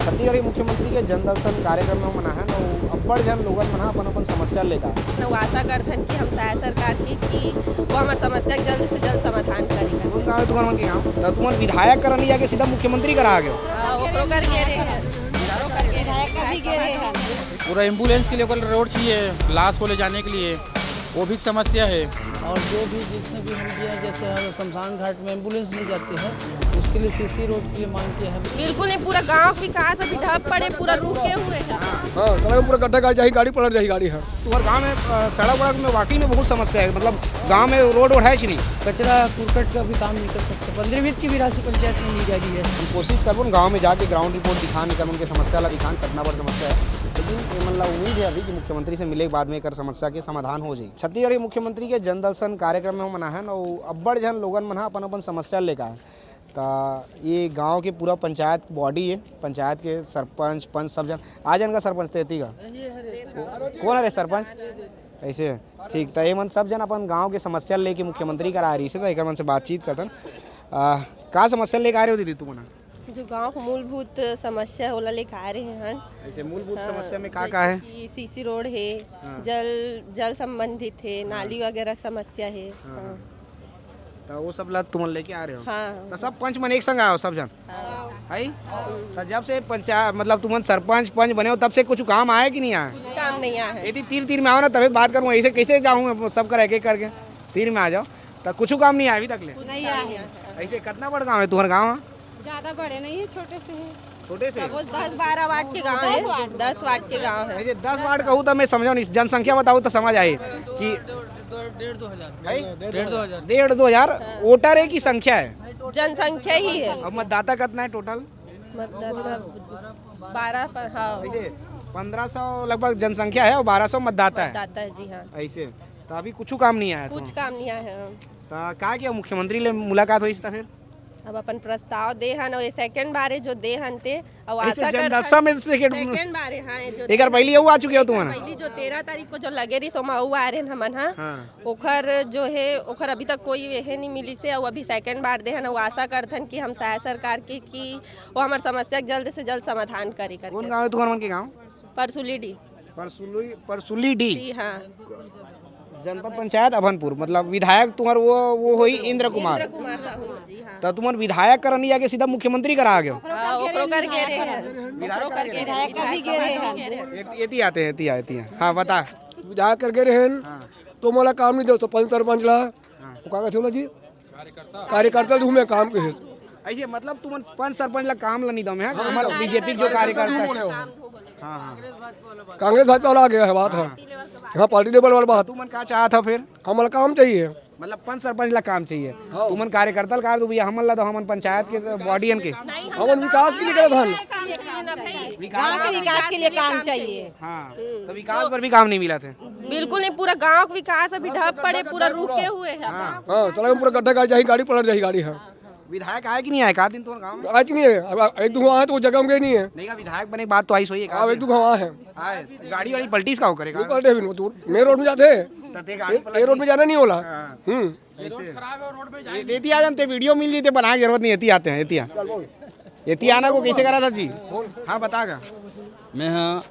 छत्तीसगढ़ मुख्यमंत्री के जन दर्शन कार्यक्रम में मना है ना अब्बड़ जन लोगन मन अपन अपन समस्या लेकर वो आशा करथन कि हम सहाय सरकार की कि वो हमार समस्या के जल्द से जल्द समाधान करेगा। कौन गाँव है तुम्हारे मन के गाँव तो तुम्हारे विधायक करने जाके सीधा मुख्यमंत्री करा आ गए वो करके रहे हैं पूरा एम्बुलेंस के लिए कोई रोड चाहिए, लाश को ले जाने के लिए, वो भी समस्या है। और जो भी जितने भी हम दिए जैसे शमशान घाट में एम्बुलेंस नहीं जाती है उसके लिए सीसी रोड के लिए मांग किया है। बिल्कुल नहीं, पूरा गांव विकास अभी ढप पड़े, पूरा रुके हुए हैं। हाँ सड़क में पूरा गड्ढा गाड़ी जाही, गाड़ी पलट जाही गाड़ी है। तुम्हारे गाँव में सड़क वड़क में वाकई में बहुत समस्या है, मतलब गाँव में रोड है नहीं, कचरा कुरकट का भी काम नहीं कर सकते। 15 वित्त की भी राशि पंचायत में ली जा रही है। हम कोशिश करबो गाँव में जाके ग्राउंड रिपोर्ट दिखाने कर उनके समस्या ला दिखान कितना बड़ी समस्या है, लेकिन मतलब उम्मीद है अभी कि मुख्यमंत्री से मिले के बाद में एक समस्या के समाधान हो जाए। छत्तीसगढ़ के मुख्यमंत्री के जन दर्शन कार्यक्रम में मना है ना अब्बड़ जन लोगन मन अपन अपन समस्या लेकर तो ये गांव के पूरा पंचायत बॉडी है, पंचायत के सरपंच पंच सब जन आ जन का सरपंच तेती का कौन है रे सरपंच ऐसे ठीक तो ये मन सब जन अपन गांव के समस्या लेके मुख्यमंत्री करा रही से तो एक मन से बातचीत करतन का समस्या लेकर आ रही हो दीदी तुम जो गांव को मूलभूत समस्या होला लेके आ रहे हैं। ऐसे मूलभूत समस्या में का है कि सीसी रोड है, जल संबंधित है, नाली वगैरह समस्या है। हाँ। तो वो सब ला तुम लेके आ रहे हो। हाँ। तो सब पंच मन एक संग आए हो सब जन है तो जब से पंचायत मतलब तुम सरपंच पंच बने हो तब से कुछ काम आया कि नहीं आया? कुछ काम नहीं आया है। यदि तीर में आओ ना तभी बात करूँगा, ऐसे कैसे जाऊँ सब कर एक करके तीर में आ जाओ तो कुछ काम नहीं आया अभी तक ले नहीं आया है। ऐसे कितना बड़ा गाँव है तुम्हारा गाँव? ज्यादा बड़े नहीं है, छोटे से है। छोटे से 10-12 वार्ड के गांव है, 10 वार्ड के गांव है। ऐसे 10 वार्ड कहूँ तो मैं समझाऊँ नहीं, जनसंख्या बताऊँ तो समझ आए कि 1,500-2,000 वोटर है की संख्या है, जनसंख्या ही है। अब मतदाता कितना है टोटल? मतदाता 12 हाँ ऐसे 1500 लगभग जनसंख्या है और 1200 मतदाता है। मतदाता है जी हाँ। ऐसे तो अभी कुछ काम नहीं आया कुछ काम नहीं आया है। तो का किया मुख्यमंत्री ले मुलाकात हुई फिर अब अपन प्रस्ताव दे हन और सेकंड बारे जो दे हन ते और ऐसे आशा कर जनदर्शन में सेकंड बारे हाँ जो एक बार पहले आ चुके हो तुम पहली जो 13 तारीख को जो लगे रही सो ऊ आ रहे हमन हाँ ओखर जो है ओखर अभी तक कोई यह नहीं मिली से और अभी सेकंड बार दे हन और आशा करथन कि हम सहाय सरकार की कि वो हमार समस्या के जल्द से जल्द समाधान करे कर। कौन गाँव है तुम्हारे मन के गाँव? परसुली परसुली डी हाँ जनपद पंचायत अभनपुर, मतलब विधायक तुम्हारे वो हुई इंद्र कुमार साहू जी हाँ। तो तुम्हारे विधायक करने जाके सीधा मुख्यमंत्री करा आ गए एती आते हैं एती हैं। हाँ बता विधायक करके रहे तो मोला काम नहीं दो तो पंच सरपंच ला का छोला जी कार्यकर्ता हूँ काम के ऐसे मतलब तुम पंच सरपंच ला काम ला नहीं दो मैं हमारा बीजेपी जो कार्यकर्ता हाँ कांग्रेस भाजपा वाला आ गया है बात है हाँ पार्टी लेवल वाला बात। तुमन क्या चाहत हो फिर? हमारा काम चाहिए, मतलब पंच सरपंच ला काम चाहिए, तुमन कार्यकर्ता ला दो भैया हमन ला तो हमन पंचायत के बॉडीन के हमन विकास के लिए करे धन गाँव के विकास के लिए काम चाहिए। हाँ तो विकास पर भी काम नहीं मिला थे। बिल्कुल नहीं, पूरा गांव का विकास अभी ढप पड़े, पूरा रुके हुए हैं। हाँ सड़क में पूरा गड्ढा गाड़ी जाही, गाड़ी पलट जाही गाड़ी है। विधायक आए कि नहीं आए? कहा दिन तुम्हारे गाँव में आज नहीं है, अब एक दो आए तो वो जगह में गई नहीं है। नहीं विधायक बने बात तो आई सोई अब एक दो वहाँ है गाड़ी वाड़ी पलटीस का हो करेगा पलटे भी तो मेन रोड में जाते ए रोड में जाना नहीं होला। एती आ जानते वीडियो मिल जाते बना के जरूरत नहीं, एती आते हैं एती आना को कैसे करा था जी? हाँ बतागा। मैं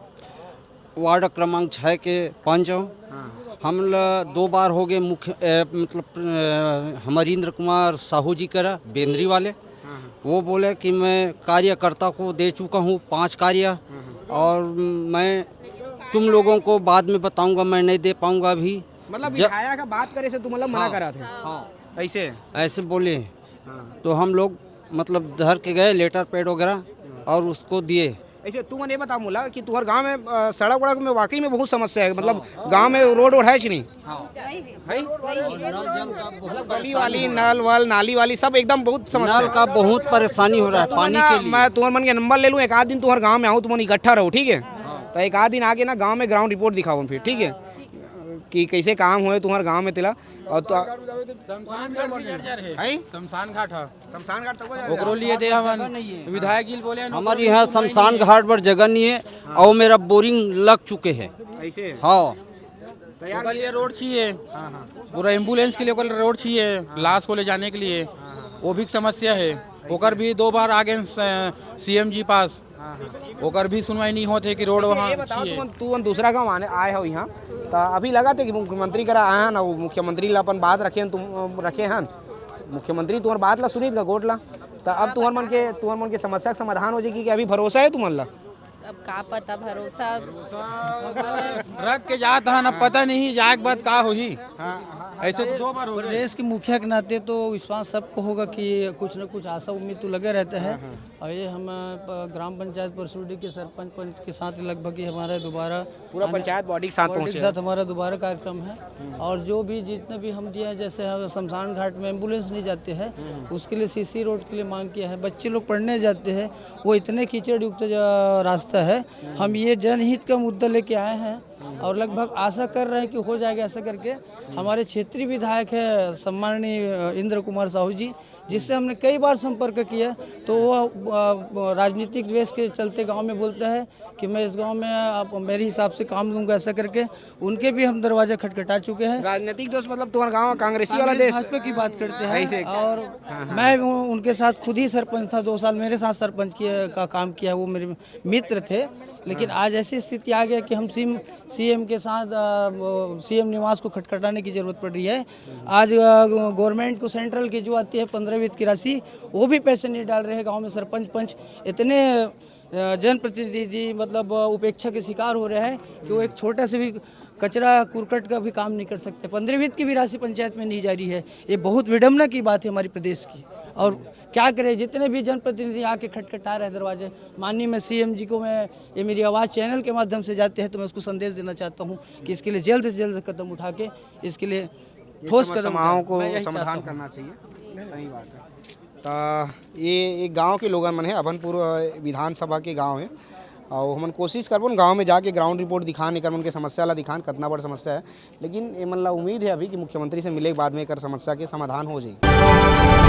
वार्ड क्रमांक 6 के पंच हूँ। हम 2 बार हो गए मतलब हमारिंद्र कुमार साहू जी करा बेंद्री वाले, वो बोले कि मैं कार्यकर्ता को दे चुका हूँ 5 कार्य और मैं तुम लोगों को बाद में बताऊंगा, मैं नहीं दे पाऊंगा अभी। मतलब विधायक का बात करे से तुम मतलब मना करा थे? हाँ ऐसे बोले। तो हम लोग मतलब धर के गए लेटर पैड वगैरह और उसको दिए। ऐसे तुम ये बता मुला कि तुम्हारे गांव में सड़क वड़क में वाकई में बहुत समस्या है, मतलब गांव में रोड है नहीं है? मतलब गली वाली नल वल नाली वाली सब एकदम बहुत समस्या नल का बहुत परेशानी हो रहा है पानी के लिए। मैं तुम्हारे मन के नंबर ले लूँ, एक आध दिन तुम्हारे गाँव में आऊँ, तुम इकट्ठा रहो ठीक है? तो एक आध दिन आके ना गाँव में ग्राउंड रिपोर्ट दिखाओ फिर ठीक है कि कैसे काम हुए तुम्हारे गाँव में तिला और तो शमशान घाट है, शमशान घाट ओकरो लिए दे हमन विधायक जी बोले हमारे यहाँ शमशान घाट पर जगह नहीं है और मेरा बोरिंग लग चुके हैं। ऐसे हाँ ओकर लिए रोड चाहिए, पूरा एम्बुलेंस के लिए कोई रोड चाहिए, लाश को ले जाने के लिए, वो भी समस्या है। ओकर भी 2 बार आ गए CM जी पास ओकर भी सुनवाई नहीं होते कि रोड वहाँ ये बताओ छिए। तू दूसरा गाँव आए हो यहाँ तो अभी लगा थे कि मुख्यमंत्री करा आए हैं ना वो मुख्यमंत्री ला अपन बात रखे तुम रखे हैं मुख्यमंत्री तुम्हार बात ला सुनी गोट ला तो अब तुम्हार मन के समस्या का समाधान हो जाएगी कि अभी भरोसा है तुम्हार ला अब का पता भरोसा रख के जाता है ना पता नहीं जाए के बाद का होही। ऐसे तो 2 बार हो गए। प्रदेश के मुखिया के नाते तो विश्वास सबको होगा कि कुछ न कुछ आशा उम्मीद तो लगे रहता है। और ये हम ग्राम पंचायत परसूडी के सरपंच पंच के साथ लगभग ये हमारा दोबारा पूरा पंचायत बॉडी के साथ बॉडी पहुंचे के साथ हमारा दोबारा कार्यक्रम है। और जो भी जितने भी हम दिए हैं, जैसे शमशान घाट में एम्बुलेंस नहीं जाते हैं उसके लिए सीसी रोड के लिए मांग किया है। बच्चे लोग पढ़ने जाते हैं, वो इतने कीचड़ युक्त रास्ता है। हम ये जनहित का मुद्दा लेके आए हैं और लगभग आशा कर रहे हैं कि हो जाएगा ऐसा करके। हमारे क्षेत्रीय विधायक है सम्माननीय इंद्र कुमार साहू जी, जिससे हमने कई बार संपर्क किया तो वो राजनीतिक द्वेष के चलते गांव में बोलता है कि मैं इस गांव में आप मेरे हिसाब से काम दूंगा ऐसा करके। उनके भी हम दरवाजा खटखटा चुके हैं। राजनीतिक दोस्त मतलब तुम्हारा गाँव कांग्रेसी वाला देश भाजपा की बात करते हैं। और मैं उनके साथ खुद ही सरपंच था, 2 साल मेरे साथ सरपंच का काम किया, वो मेरे मित्र थे। लेकिन आज ऐसी स्थिति आ गया कि हम सीएम के साथ सीएम निवास को खटखटाने की ज़रूरत पड़ रही है। आज गवर्नमेंट को सेंट्रल की जो आती है 15 वित्त की राशि, वो भी पैसे नहीं डाल रहे हैं। गांव में सरपंच पंच इतने जनप्रतिनिधि मतलब उपेक्षा के शिकार हो रहे हैं कि वो एक छोटा से भी कचरा कुरकट का भी काम नहीं कर सकते। 15 वित्त की भी राशि पंचायत में नहीं जा रही है। ये बहुत विडम्बना की बात है हमारी प्रदेश की। और क्या करें, जितने भी जनप्रतिनिधि आके खटखटा रहे हैं दरवाजे, माननीय मैं सीएम जी को मैं ये मेरी आवाज़ चैनल के माध्यम से जाते हैं तो मैं उसको संदेश देना चाहता हूँ कि इसके लिए जल्द से जल्द कदम उठा के इसके लिए ठोस कदम समस्याओं को मैं यही चाहता समाधान हूँ। करना चाहिए। सही बात है। तो ये एक गांव के लोगन मन है, अभनपुर विधानसभा के गांव है और हमन कोशिश करबो गांव में जाके ग्राउंड रिपोर्ट दिखाने कर उनके समस्या ला दिखान कितना बड़ा समस्या है। लेकिन ये मन ला उम्मीद है अभी कि मुख्यमंत्री से मिले के बाद में कर समस्या के समाधान हो जाए।